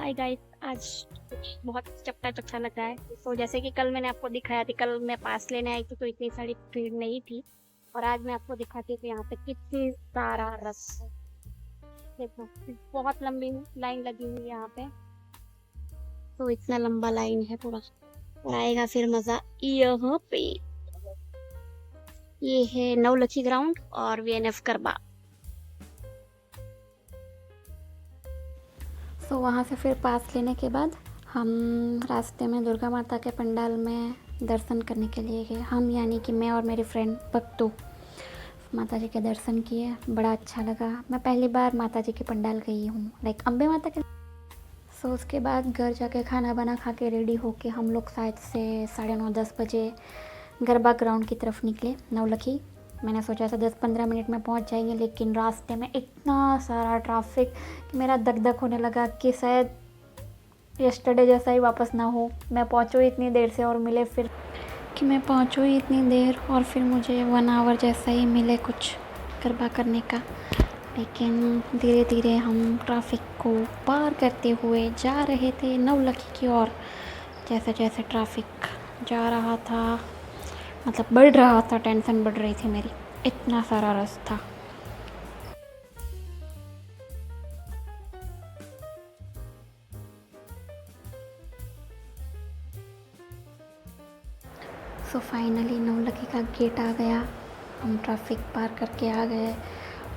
Hi guys. आज कुछ बहुत चक्का चक्का लग रहा है। तो जैसे कि कल मैंने आपको दिखाया थी, कल मैं पास लेने आई थी तो इतनी सारी भीड़ नहीं थी। और आज मैं आपको दिखाती हूँ कि यहाँ पे कितनी सारा रश है। देखो, बहुत लंबी लाइन लगी हुई है यहाँ पे। तो इतना लंबा लाइन है पूरा, और आएगा फिर मजा यहाँ पे। ये है नवलखी ग्राउंड और वीएनएफ गरबा। तो वहाँ से फिर पास लेने के बाद हम रास्ते में दुर्गा माता के पंडाल में दर्शन करने के लिए गए। हम यानी कि मैं और मेरी फ्रेंड भक्तू माता जी के दर्शन किए। बड़ा अच्छा लगा। मैं पहली बार माता जी के पंडाल गई हूँ, लाइक अम्बे माता के। सो उसके बाद घर जाके खाना बना खा के रेडी होके हम लोग शायद से 9:30-10 बजे गरबा ग्राउंड की तरफ निकले नवलखी। मैंने सोचा था 10-15 मिनट में पहुंच जाएंगे, लेकिन रास्ते में इतना सारा ट्रैफिक कि मेरा दग दग होने लगा कि शायद यस्टरडे जैसा ही वापस ना हो। मैं पहुंचूँ इतनी देर से और मिले फिर कि मैं पहुंचूँ इतनी देर और फिर मुझे 1 आवर जैसा ही मिले कुछ गरबा करने का। लेकिन धीरे धीरे हम ट्रैफिक को पार करते हुए जा रहे थे नवलखी की ओर। जैसे जैसे ट्रैफिक जा रहा था, मतलब बढ़ रहा था, टेंशन बढ़ रही थी मेरी, इतना सारा रश था। सो फाइनली नवलखी का गेट आ गया। हम ट्रैफिक पार करके आ गए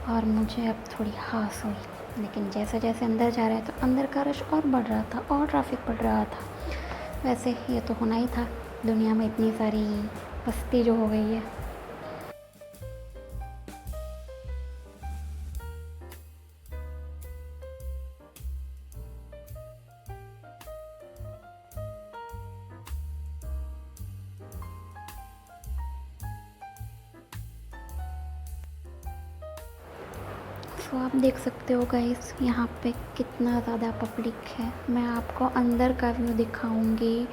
और मुझे अब थोड़ी हास हुई। लेकिन जैसे जैसे अंदर जा रहे तो अंदर का रश और बढ़ रहा था और ट्रैफिक बढ़ रहा था। वैसे ये तो होना ही था, दुनिया में इतनी सारी बस्ती जो हो गई है। तो आप देख सकते हो गाइस, यहाँ पे कितना ज़्यादा पब्लिक है। मैं आपको अंदर का व्यू दिखाऊंगी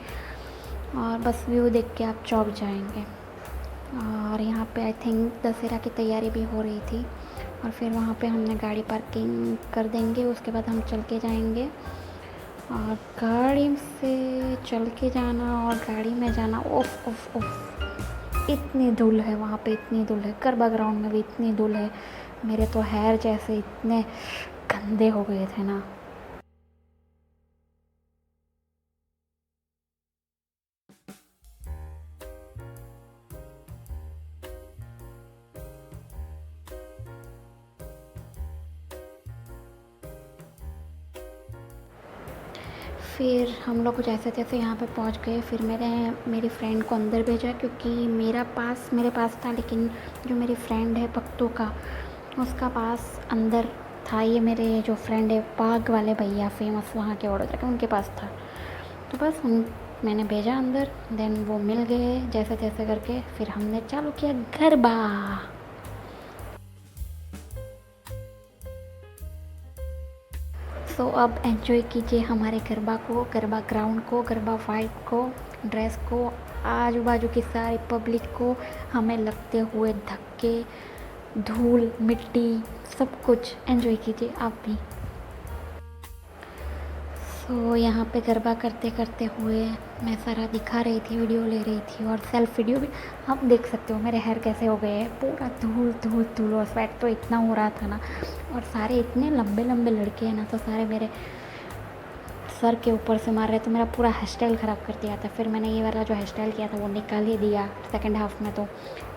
और बस व्यू देख के आप चौंक जाएंगे। और यहाँ पे आई थिंक दशहरा की तैयारी भी हो रही थी। और फिर वहाँ पे हमने गाड़ी पार्किंग कर देंगे, उसके बाद हम चल के जाएंगे। और गाड़ी से चल के जाना और गाड़ी में जाना, ओफ ओफ ओफ, इतनी धूल है वहाँ पे, इतनी धूल है। गरबा ग्राउंड में भी इतनी धूल है। मेरे तो हेयर जैसे इतने गंदे हो गए थे ना। फिर हम लोग जैसे तैसे यहाँ पे पहुँच गए। फिर मेरी फ्रेंड को अंदर भेजा, क्योंकि मेरे पास था, लेकिन जो मेरी फ्रेंड है पक्तू का, उसका पास अंदर था। ये मेरे जो फ्रेंड है बाग वाले भैया, फेमस वहाँ के वडोदरा के, उनके पास था। तो बस मैंने भेजा अंदर। देन वो मिल गए जैसे तैसे करके। फिर हमने चालू किया गरबा। सो अब एंजॉय कीजिए हमारे गरबा को, गरबा ग्राउंड को, गरबा वाइब को, ड्रेस को, आजू बाजू की सारी पब्लिक को, हमें लगते हुए धक्के, धूल, मिट्टी, सब कुछ एंजॉय कीजिए आप भी। सो यहाँ पे गरबा करते करते हुए मैं सारा दिखा रही थी, वीडियो ले रही थी और सेल्फ वीडियो भी। आप देख सकते हो मेरे हेयर कैसे हो गए हैं, पूरा धूल धूल धूल। और स्वेट तो इतना हो रहा था ना, और सारे इतने लंबे लंबे लड़के हैं ना, तो सारे मेरे सर के ऊपर से मार रहे, तो मेरा पूरा हेयर स्टाइल ख़राब कर दिया था। फिर मैंने ये वाला जो हेयर स्टाइल किया था वो निकाल ही दिया सेकेंड हाफ में। तो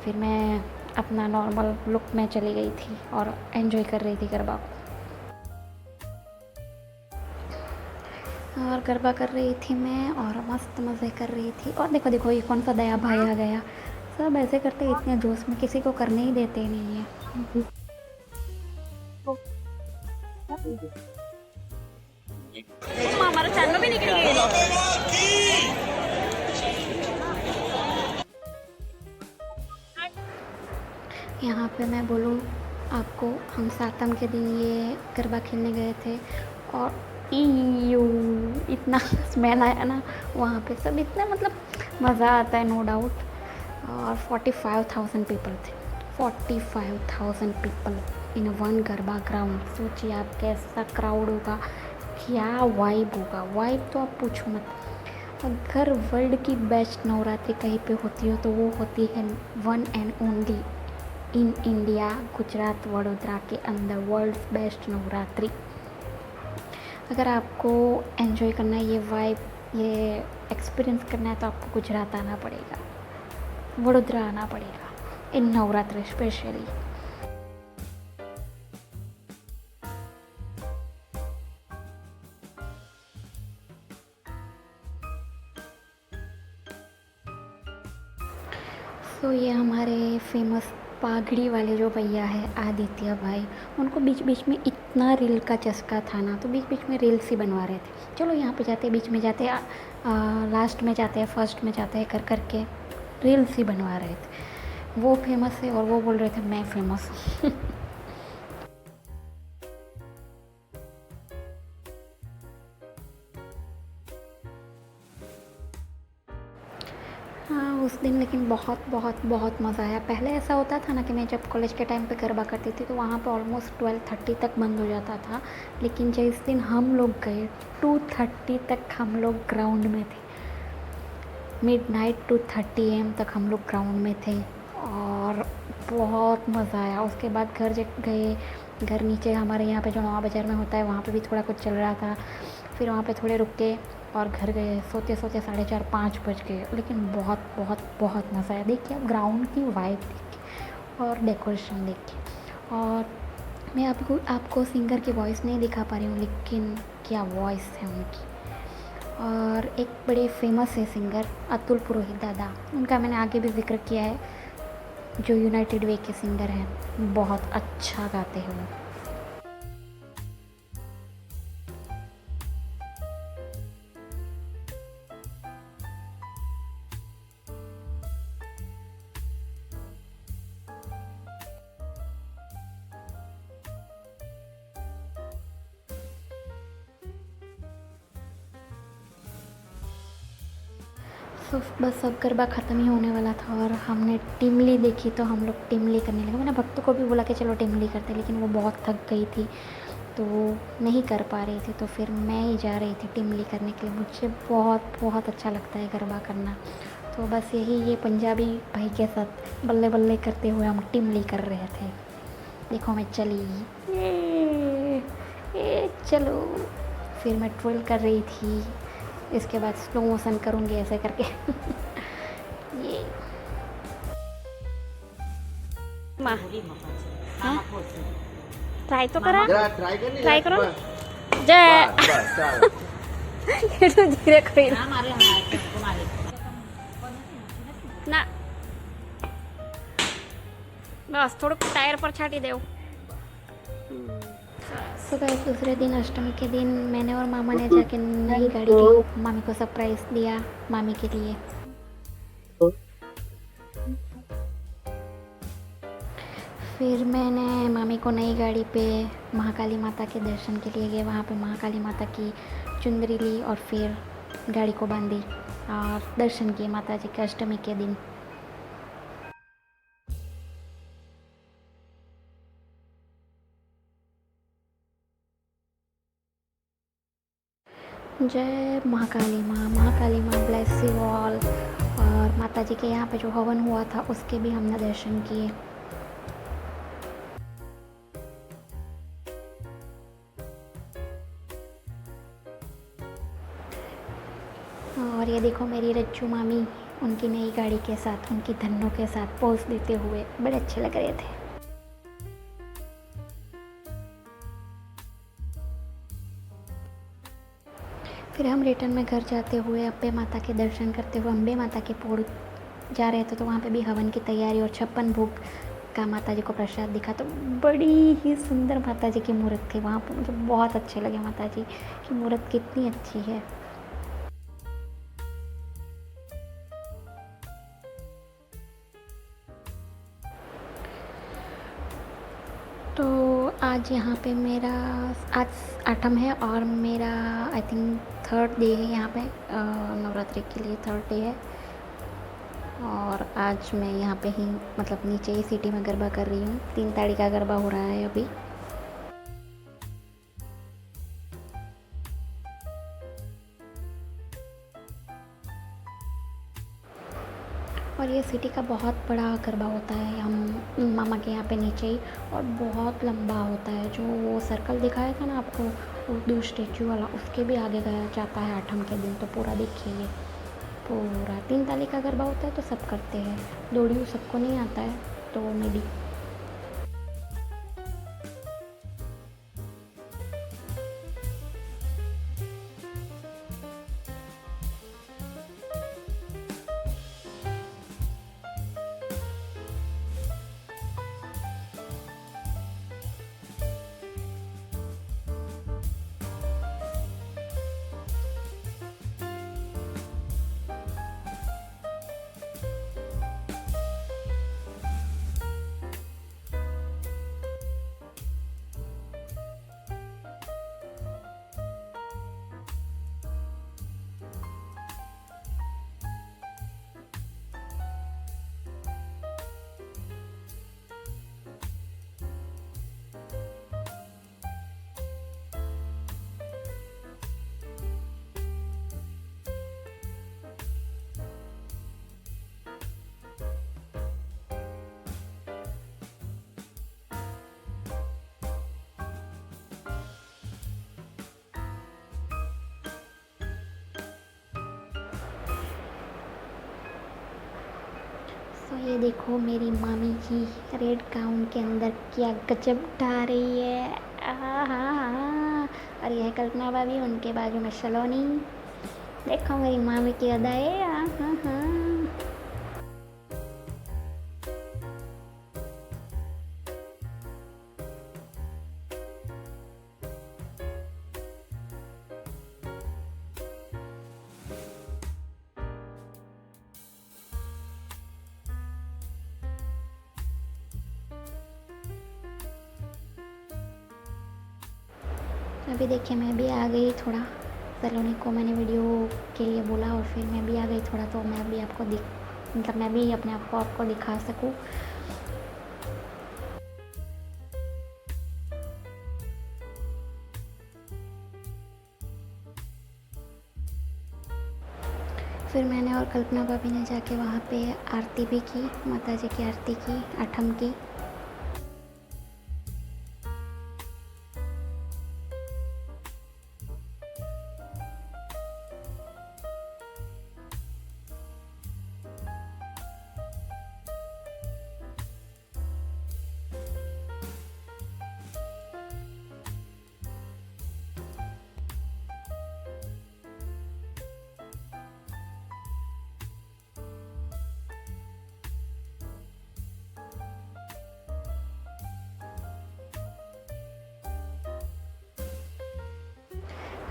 फिर मैं अपना नॉर्मल लुक में चली गई थी और एंजॉय कर रही थी गरबा को। और गरबा कर रही थी मैं और मस्त मज़े कर रही थी। और देखो देखो, ये कौन सा दया भाई आ गया। सब ऐसे करते, इतने जोश में किसी को करने ही देते नहीं है। हमारा चैनल भी निकल गया। यहाँ पे मैं बोलूँ आपको, हम सातम के दिन ये गरबा खेलने गए थे और ईयू इतना स्मेल आया ना वहाँ पे। सब इतना, मतलब मज़ा आता है नो डाउट। और 45,000 पीपल थे, 45,000 people in one garba ground. सोचिए आप कैसा क्राउड होगा क्या वाइब होगा, वाइब तो आप पूछो मत। अगर वर्ल्ड की बेस्ट नवरात्रि कहीं पे होती हो तो वो होती है one and only in India, Gujarat Vadodara के अंदर वर्ल्ड्स बेस्ट नवरात्रि। अगर आपको एंजॉय करना है ये वाइब, ये एक्सपीरियंस करना है तो आपको गुजरात आना पड़ेगा, वडोदरा आना पड़ेगा इन नवरात्रि स्पेशली। तो ये हमारे फेमस पागड़ी वाले जो भैया है आदित्य भाई, उनको बीच बीच में इतना रील का चस्का था ना, तो बीच बीच में रील्स ही बनवा रहे थे। चलो यहाँ पे जाते, बीच में जाते, लास्ट में जाते हैं, फर्स्ट में जाते हैं, कर कर के रील्स ही बनवा रहे थे। वो फेमस है और वो बोल रहे थे मैं फेमस हाँ उस दिन लेकिन बहुत बहुत बहुत मज़ा आया। पहले ऐसा होता था ना कि मैं जब कॉलेज के टाइम पे गरबा करती थी तो वहाँ पे ऑलमोस्ट 12:30 तक बंद हो जाता था, लेकिन जिस दिन हम लोग गए 2:30 तक हम लोग ग्राउंड में थे। मिडनाइट 2:30 AM तक हम लोग ग्राउंड में थे और बहुत मज़ा आया। उसके बाद घर गए, घर नीचे हमारे यहाँ पे जो नवा बाज़ार में होता है वहाँ पे भी थोड़ा कुछ चल रहा था, फिर वहाँ पे थोड़े रुक के और घर गए। सोते सोते 4:30-5 बज गए, लेकिन बहुत बहुत बहुत मज़ा आया। देखिए आप ग्राउंड की वाइब देखिए और डेकोरेशन देखिए। और मैं आपको सिंगर की वॉइस नहीं दिखा पा रही हूँ, लेकिन क्या वॉइस है उनकी। और एक बड़े फेमस है सिंगर अतुल पुरोहित दादा, उनका मैंने आगे भी जिक्र किया है, जो यूनाइटेड वे के सिंगर हैं, बहुत अच्छा गाते हैं वो। तो बस अब गरबा ख़त्म ही होने वाला था और हमने टिमली देखी तो हम लोग टिमली करने लगे। मैंने भक्तों को भी बोला कि चलो टिमली करते, लेकिन वो बहुत थक गई थी तो वो नहीं कर पा रही थी, तो फिर मैं ही जा रही थी टिमली करने के लिए। मुझे बहुत बहुत अच्छा लगता है गरबा करना। तो बस यही ये पंजाबी भाई के साथ बल्ले बल्ले करते हुए हम टिमली कर रहे थे। देखो मैं चली, ए चलो, फिर मैं ट्विल कर रही थी, इसके बाद स्लो मोशन करूँगी ऐसे करके ये माँ ट्राई तो करा, ट्राई करो जय એટલું ધીરે કરી ના બસ થોડુંક ટાયર પર છાંટી દેવું। सुबह दूसरे दिन अष्टमी के दिन मैंने और मामा ने जाके नई गाड़ी की मामी को सरप्राइज़ दिया मामी के लिए। फिर मैंने मामी को नई गाड़ी पे महाकाली माता के दर्शन के लिए गए, वहाँ पे महाकाली माता की चुंदरी ली और फिर गाड़ी को बांधी और दर्शन किए माता जी के अष्टमी के दिन। जय महाकाली माँ, महाकाली माँ ब्लेस यू ऑल। और माता जी के यहाँ पे जो हवन हुआ था उसके भी हमने दर्शन किए। और ये देखो मेरी रज्जू मामी उनकी नई गाड़ी के साथ, उनकी धन्नों के साथ पोज देते हुए बड़े अच्छे लग रहे थे। फिर हम रिटर्न में घर जाते हुए अम्बे माता के दर्शन करते हुए अम्बे माता के पोड़ जा रहे थे, तो वहाँ पे भी हवन की तैयारी और 56 भोग का माता जी को प्रसाद दिखा। तो बड़ी ही सुंदर माता जी की मूर्त थी वहाँ पर, मुझे बहुत अच्छे लगे माता जी की मूर्त कितनी अच्छी है। तो आज यहाँ पे मेरा आज 8th है और मेरा आई थिंक 3rd डे है यहाँ पे, नवरात्रि के लिए 3rd डे है। और आज मैं यहाँ पे ही मतलब नीचे ही सिटी में गरबा कर रही हूँ। 3 तारीख का गरबा हो रहा है अभी। और ये सिटी का बहुत बड़ा गरबा होता है हम मामा के यहाँ पे नीचे ही, और बहुत लंबा होता है। जो वो सर्कल दिखाया था ना आपको, उर्दू स्टेचू वाला, उसके भी आगे गया जाता है आठम के दिन। तो पूरा देखिए, ये पूरा 3 ताली का गरबा होता है तो सब करते हैं। दोड़ियों सबको नहीं आता है, तो मे बी। तो ये देखो मेरी मामी जी रेड गाउन के अंदर क्या गजब ढा रही है। और यह कल्पना भाभी, उनके बाजू में सलोनी। देखो मेरी मामी की अदाएं। अभी देखिए मैं भी आ गई थोड़ा। सलोनी को मैंने वीडियो के लिए बोला और फिर मैं भी आ गई थोड़ा, तो मैं भी आपको मतलब मैं भी अपने आप को आपको दिखा सकूं। फिर मैंने और कल्पना भाभी ने जाके वहाँ पे आरती भी की, माता जी की आरती की, आठम की।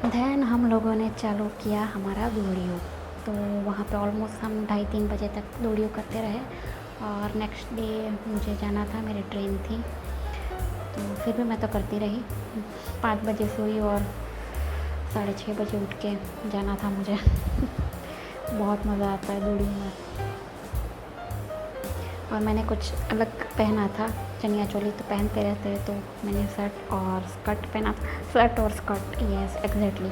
देन हम लोगों ने चालू किया हमारा दोड़ियों। तो वहाँ पे ऑलमोस्ट हम 2:30-3 बजे तक दोड़ियों करते रहे। और नेक्स्ट डे मुझे जाना था, मेरी ट्रेन थी, तो फिर भी मैं तो करती रही। 5 बजे सोई और 6:30 बजे उठ के जाना था मुझे। बहुत मज़ा आता है दोड़ियों में। और मैंने कुछ अलग पहना था, चनिया चोली तो पहनते रहते हैं, तो मैंने शर्ट और स्कर्ट पहना था। शर्ट और स्कर्ट, यस एग्जैक्टली।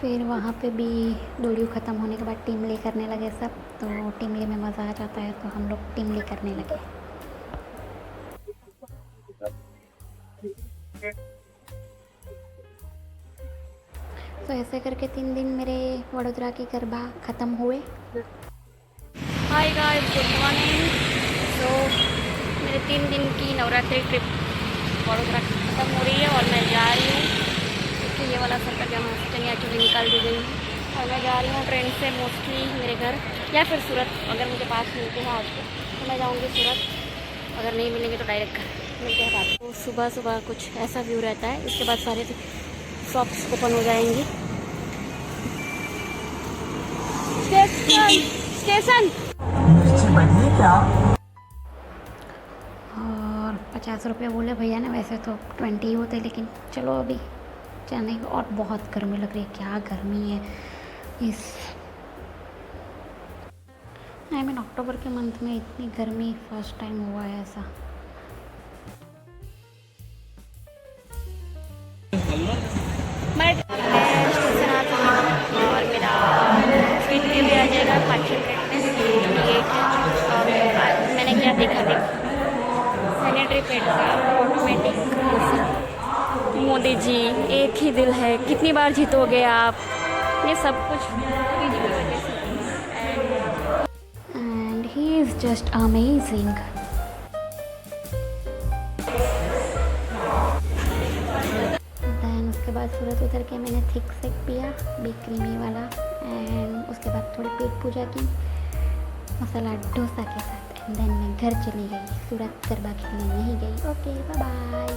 फिर वहाँ पे भी दौड़ियों ख़त्म होने के बाद टिमली करने लगे सब, तो टिमली में मज़ा आ जाता है, तो हम लोग टिमली करने लगे। तो ऐसे करके 3 दिन मेरे वडोदरा के गरबा ख़त्म हुए। Hi guys, good morning. तो मेरे 3 दिन की नवरात्रि ट्रिप वडोदरा खत्म हो रही है और मैं जा रही हूँ, क्योंकि ये वाला सर्कल जहाँ से चनियाचोली निकाल दी गई है और मैं जा रही हूँ ट्रेन से मोस्टली मेरे घर या फिर सूरत। अगर मुझे पास मिलते हैं आज तो मैं जाऊँगी सूरत, अगर नहीं मिलेंगे तो डायरेक्ट घर मिलते हैं रात। तो सुबह सुबह कुछ ऐसा व्यू रहता है, इसके बाद सारे शॉप्स ओपन हो जाएंगी। स्टेशन और 50 रुपये बोले भैया ने, वैसे तो 20 ही होते, लेकिन चलो अभी जाने। और बहुत गर्मी लग रही है, क्या गर्मी है इस आई मीन अक्टूबर के मंथ में इतनी गर्मी फर्स्ट टाइम हुआ है ऐसा। मैं स्टेशन आ चुकी हूँ और मेरा ट्रेन के भी आ जाएगा 5-6 मिनट में। ये और मैंने क्या देखा सैनिटरी पैड का ऑटोमेटिक। मोदी जी एक ही दिल है, कितनी बार जीतोगे आप, ये सब कुछ मोदी जी की वजह से। And he is just amazing. Then उसके बाद सूरत उतर के मैंने थिक सेक पिया, बी क्रीमी वाला, एंड उसके बाद थोड़ी पेट पूजा की मसाला डोसा के साथ, एंड देन मैं घर चली गई। सूरत गरबा खेलने नहीं गई। Okay, bye bye.